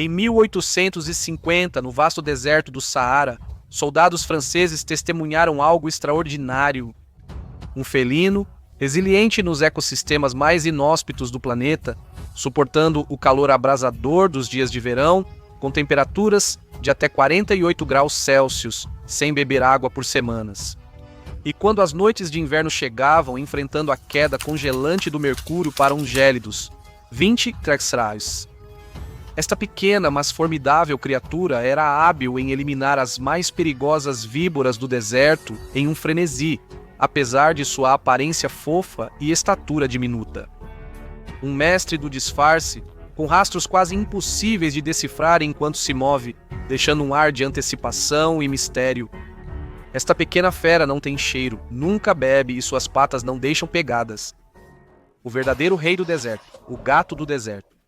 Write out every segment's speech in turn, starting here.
Em 1850, no vasto deserto do Saara, soldados franceses testemunharam algo extraordinário. Um felino, resiliente nos ecossistemas mais inóspitos do planeta, suportando o calor abrasador dos dias de verão, com temperaturas de até 48 graus Celsius, sem beber água por semanas. E quando as noites de inverno chegavam, enfrentando a queda congelante do mercúrio para uns gélidos 20 Celsius. Esta pequena, mas formidável criatura era hábil em eliminar as mais perigosas víboras do deserto em um frenesi, apesar de sua aparência fofa e estatura diminuta. Um mestre do disfarce, com rastros quase impossíveis de decifrar enquanto se move, deixando um ar de antecipação e mistério. Esta pequena fera não tem cheiro, nunca bebe e suas patas não deixam pegadas. O verdadeiro rei do deserto, o gato do deserto.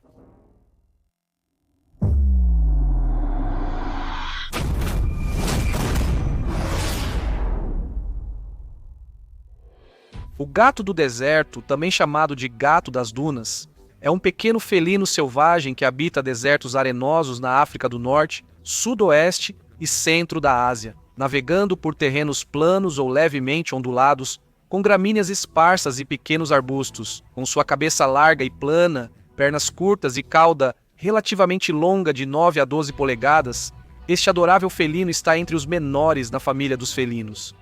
O gato do deserto, também chamado de gato das dunas, é um pequeno felino selvagem que habita desertos arenosos na África do Norte, Sudoeste e Centro da Ásia, navegando por terrenos planos ou levemente ondulados, com gramíneas esparsas e pequenos arbustos, com sua cabeça larga e plana, pernas curtas e cauda relativamente longa de 9 a 12 polegadas. Este adorável felino está entre os menores na família dos felinos.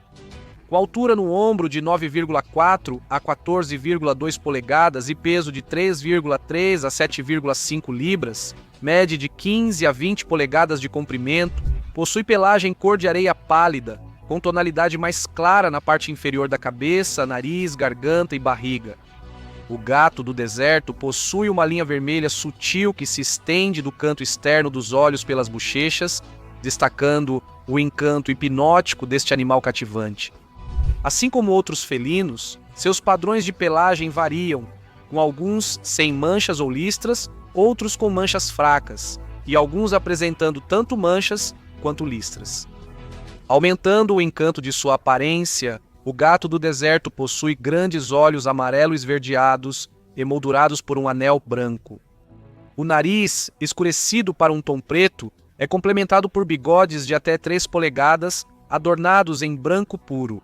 Com altura no ombro de 9,4 a 14,2 polegadas e peso de 3,3 a 7,5 libras, mede de 15 a 20 polegadas de comprimento, possui pelagem cor de areia pálida, com tonalidade mais clara na parte inferior da cabeça, nariz, garganta e barriga. O gato do deserto possui uma linha vermelha sutil que se estende do canto externo dos olhos pelas bochechas, destacando o encanto hipnótico deste animal cativante. Assim como outros felinos, seus padrões de pelagem variam, com alguns sem manchas ou listras, outros com manchas fracas, e alguns apresentando tanto manchas quanto listras. Aumentando o encanto de sua aparência, o gato do deserto possui grandes olhos amarelo-esverdeados, emoldurados por um anel branco. O nariz, escurecido para um tom preto, é complementado por bigodes de até 3 polegadas, adornados em branco puro.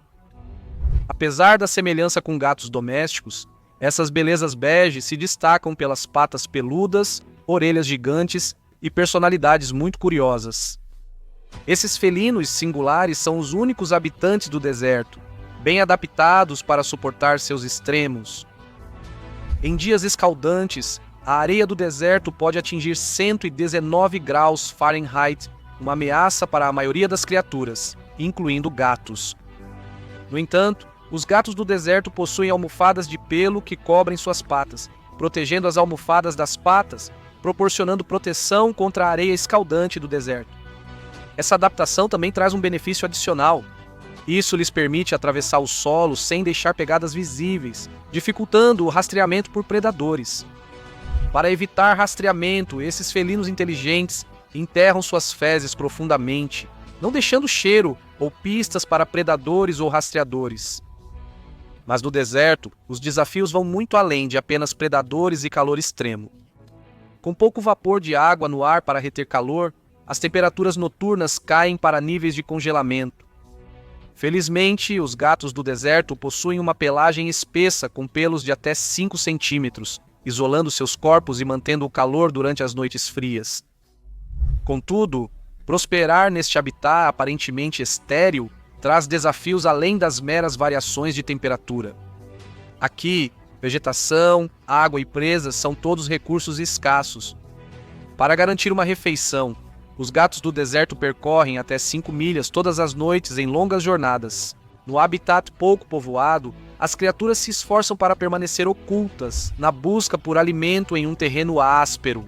Apesar da semelhança com gatos domésticos, essas belezas bege se destacam pelas patas peludas, orelhas gigantes e personalidades muito curiosas. Esses felinos singulares são os únicos habitantes do deserto, bem adaptados para suportar seus extremos. Em dias escaldantes, a areia do deserto pode atingir 119 graus Fahrenheit, uma ameaça para a maioria das criaturas, incluindo gatos. No entanto, os gatos do deserto possuem almofadas de pelo que cobrem suas patas, protegendo as almofadas das patas, proporcionando proteção contra a areia escaldante do deserto. Essa adaptação também traz um benefício adicional. Isso lhes permite atravessar o solo sem deixar pegadas visíveis, dificultando o rastreamento por predadores. Para evitar rastreamento, esses felinos inteligentes enterram suas fezes profundamente, não deixando cheiro ou pistas para predadores ou rastreadores. Mas no deserto, os desafios vão muito além de apenas predadores e calor extremo. Com pouco vapor de água no ar para reter calor, as temperaturas noturnas caem para níveis de congelamento. Felizmente, os gatos do deserto possuem uma pelagem espessa com pelos de até 5 centímetros, isolando seus corpos e mantendo o calor durante as noites frias. Contudo, prosperar neste habitat aparentemente estéril traz desafios além das meras variações de temperatura. Aqui, vegetação, água e presas são todos recursos escassos. Para garantir uma refeição, os gatos do deserto percorrem até 5 milhas todas as noites em longas jornadas. No habitat pouco povoado, as criaturas se esforçam para permanecer ocultas, na busca por alimento em um terreno áspero.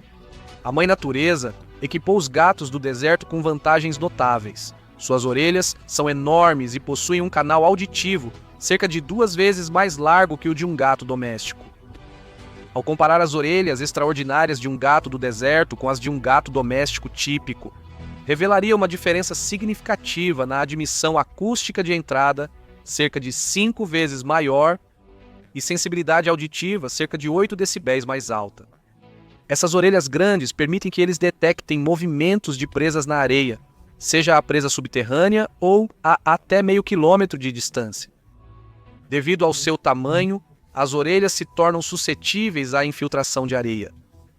A Mãe Natureza equipou os gatos do deserto com vantagens notáveis. Suas orelhas são enormes e possuem um canal auditivo cerca de 2 vezes mais largo que o de um gato doméstico. Ao comparar as orelhas extraordinárias de um gato do deserto com as de um gato doméstico típico, revelaria uma diferença significativa na admissão acústica de entrada, cerca de 5 vezes maior, e sensibilidade auditiva cerca de 8 decibéis mais alta. Essas orelhas grandes permitem que eles detectem movimentos de presas na areia, seja a presa subterrânea ou a até meio quilômetro de distância. Devido ao seu tamanho, as orelhas se tornam suscetíveis à infiltração de areia.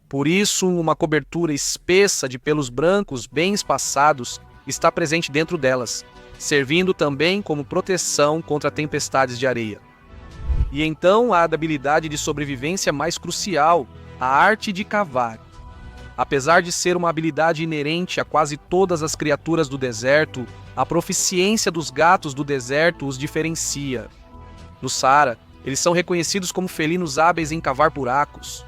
Por isso, uma cobertura espessa de pelos brancos bem espaçados está presente dentro delas, servindo também como proteção contra tempestades de areia. E então há a habilidade de sobrevivência mais crucial, a arte de cavar. Apesar de ser uma habilidade inerente a quase todas as criaturas do deserto, a proficiência dos gatos do deserto os diferencia. No Saara, eles são reconhecidos como felinos hábeis em cavar buracos.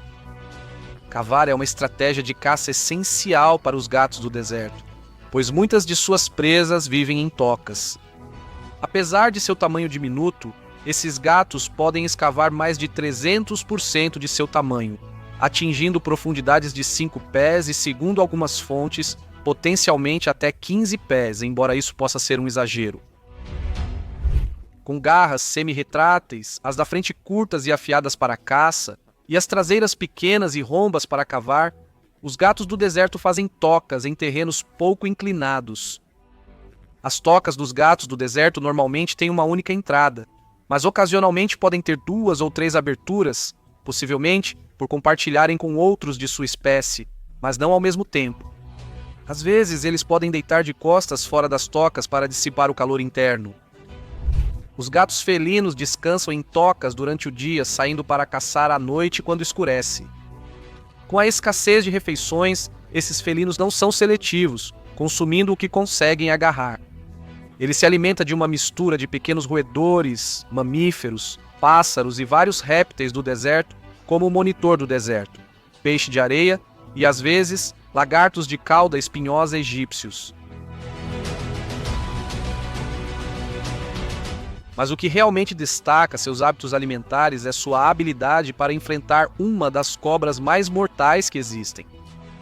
Cavar é uma estratégia de caça essencial para os gatos do deserto, pois muitas de suas presas vivem em tocas. Apesar de seu tamanho diminuto, esses gatos podem escavar mais de 300% de seu tamanho, atingindo profundidades de 5 pés e, segundo algumas fontes, potencialmente até 15 pés, embora isso possa ser um exagero. Com garras semi-retráteis, as da frente curtas e afiadas para a caça, e as traseiras pequenas e rombas para cavar, os gatos do deserto fazem tocas em terrenos pouco inclinados. As tocas dos gatos do deserto normalmente têm uma única entrada, mas ocasionalmente podem ter 2 ou 3 aberturas, possivelmente por compartilharem com outros de sua espécie, mas não ao mesmo tempo. Às vezes, eles podem deitar de costas fora das tocas para dissipar o calor interno. Os gatos felinos descansam em tocas durante o dia, saindo para caçar à noite quando escurece. Com a escassez de refeições, esses felinos não são seletivos, consumindo o que conseguem agarrar. Ele se alimenta de uma mistura de pequenos roedores, mamíferos, pássaros e vários répteis do deserto, como o monitor do deserto, peixe de areia e, às vezes, lagartos de cauda espinhosa egípcios. Mas o que realmente destaca seus hábitos alimentares é sua habilidade para enfrentar uma das cobras mais mortais que existem.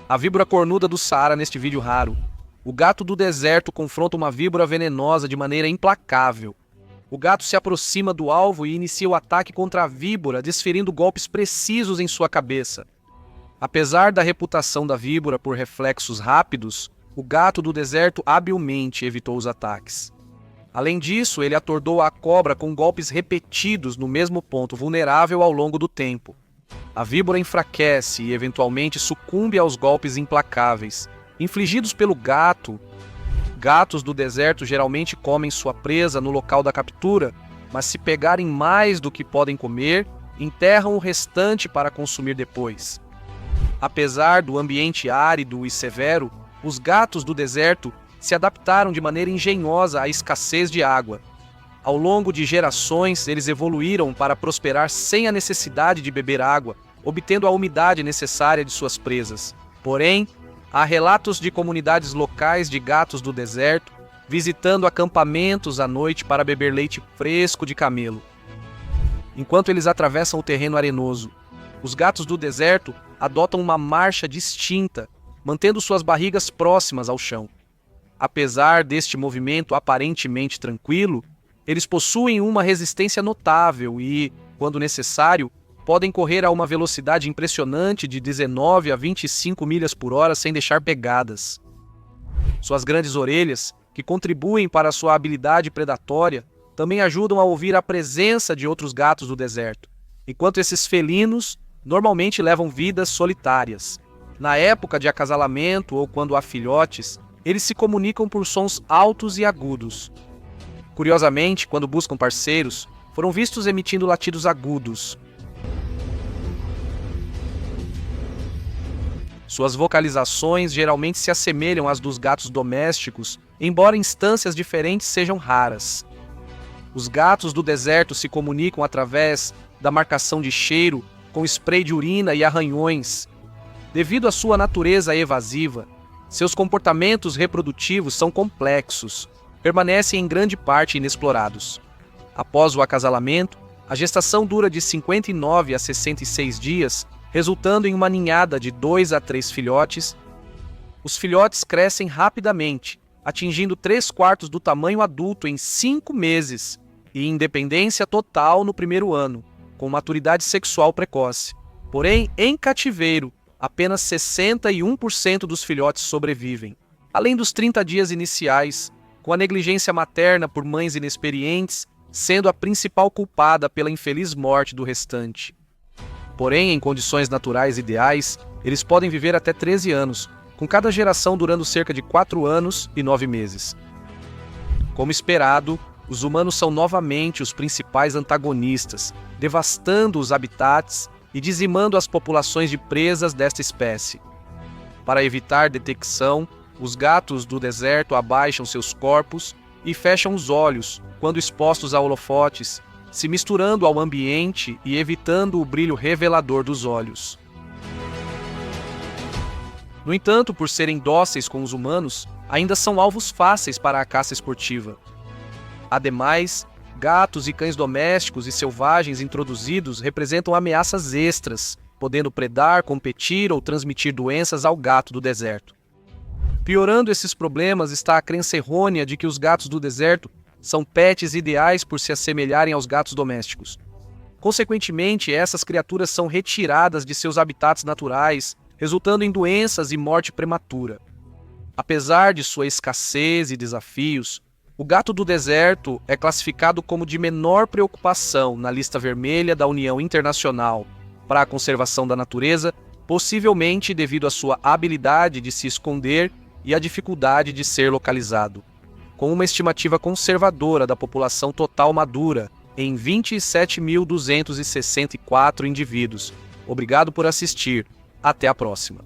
A víbora cornuda do Saara neste vídeo raro. O gato do deserto confronta uma víbora venenosa de maneira implacável. O gato se aproxima do alvo e inicia o ataque contra a víbora, desferindo golpes precisos em sua cabeça. Apesar da reputação da víbora por reflexos rápidos, o gato do deserto habilmente evitou os ataques. Além disso, ele atordou a cobra com golpes repetidos no mesmo ponto vulnerável ao longo do tempo. A víbora enfraquece e eventualmente sucumbe aos golpes implacáveis, infligidos pelo gato. Gatos do deserto geralmente comem sua presa no local da captura, mas se pegarem mais do que podem comer, enterram o restante para consumir depois. Apesar do ambiente árido e severo, os gatos do deserto se adaptaram de maneira engenhosa à escassez de água. Ao longo de gerações, eles evoluíram para prosperar sem a necessidade de beber água, obtendo a umidade necessária de suas presas. Porém, há relatos de comunidades locais de gatos do deserto visitando acampamentos à noite para beber leite fresco de camelo. Enquanto eles atravessam o terreno arenoso, os gatos do deserto adotam uma marcha distinta, mantendo suas barrigas próximas ao chão. Apesar deste movimento aparentemente tranquilo, eles possuem uma resistência notável e, quando necessário, podem correr a uma velocidade impressionante de 19 a 25 milhas por hora sem deixar pegadas. Suas grandes orelhas, que contribuem para sua habilidade predatória, também ajudam a ouvir a presença de outros gatos do deserto, enquanto esses felinos normalmente levam vidas solitárias. Na época de acasalamento ou quando há filhotes, eles se comunicam por sons altos e agudos. Curiosamente, quando buscam parceiros, foram vistos emitindo latidos agudos. Suas vocalizações geralmente se assemelham às dos gatos domésticos, embora instâncias diferentes sejam raras. Os gatos do deserto se comunicam através da marcação de cheiro, com spray de urina e arranhões. Devido à sua natureza evasiva, seus comportamentos reprodutivos são complexos, permanecem em grande parte inexplorados. Após o acasalamento, a gestação dura de 59 a 66 dias, resultando em uma ninhada de 2 a 3 filhotes. Os filhotes crescem rapidamente, atingindo 3/4 do tamanho adulto em 5 meses e independência total no primeiro ano, com maturidade sexual precoce. Porém, em cativeiro, apenas 61% dos filhotes sobrevivem. Além dos 30 dias iniciais, com a negligência materna por mães inexperientes sendo a principal culpada pela infeliz morte do restante. Porém, em condições naturais ideais, eles podem viver até 13 anos, com cada geração durando cerca de 4 anos e 9 meses. Como esperado, os humanos são novamente os principais antagonistas, devastando os habitats e dizimando as populações de presas desta espécie. Para evitar detecção, os gatos do deserto abaixam seus corpos e fecham os olhos quando expostos a holofotes, se misturando ao ambiente e evitando o brilho revelador dos olhos. No entanto, por serem dóceis com os humanos, ainda são alvos fáceis para a caça esportiva. Ademais, gatos e cães domésticos e selvagens introduzidos representam ameaças extras, podendo predar, competir ou transmitir doenças ao gato do deserto. Piorando esses problemas está a crença errônea de que os gatos do deserto são pets ideais por se assemelharem aos gatos domésticos. Consequentemente, essas criaturas são retiradas de seus habitats naturais, resultando em doenças e morte prematura. Apesar de sua escassez e desafios, o gato do deserto é classificado como de menor preocupação na lista vermelha da União Internacional para a Conservação da Natureza, possivelmente devido à sua habilidade de se esconder e à dificuldade de ser localizado. Com uma estimativa conservadora da população total madura em 27.264 indivíduos. Obrigado por assistir. Até a próxima.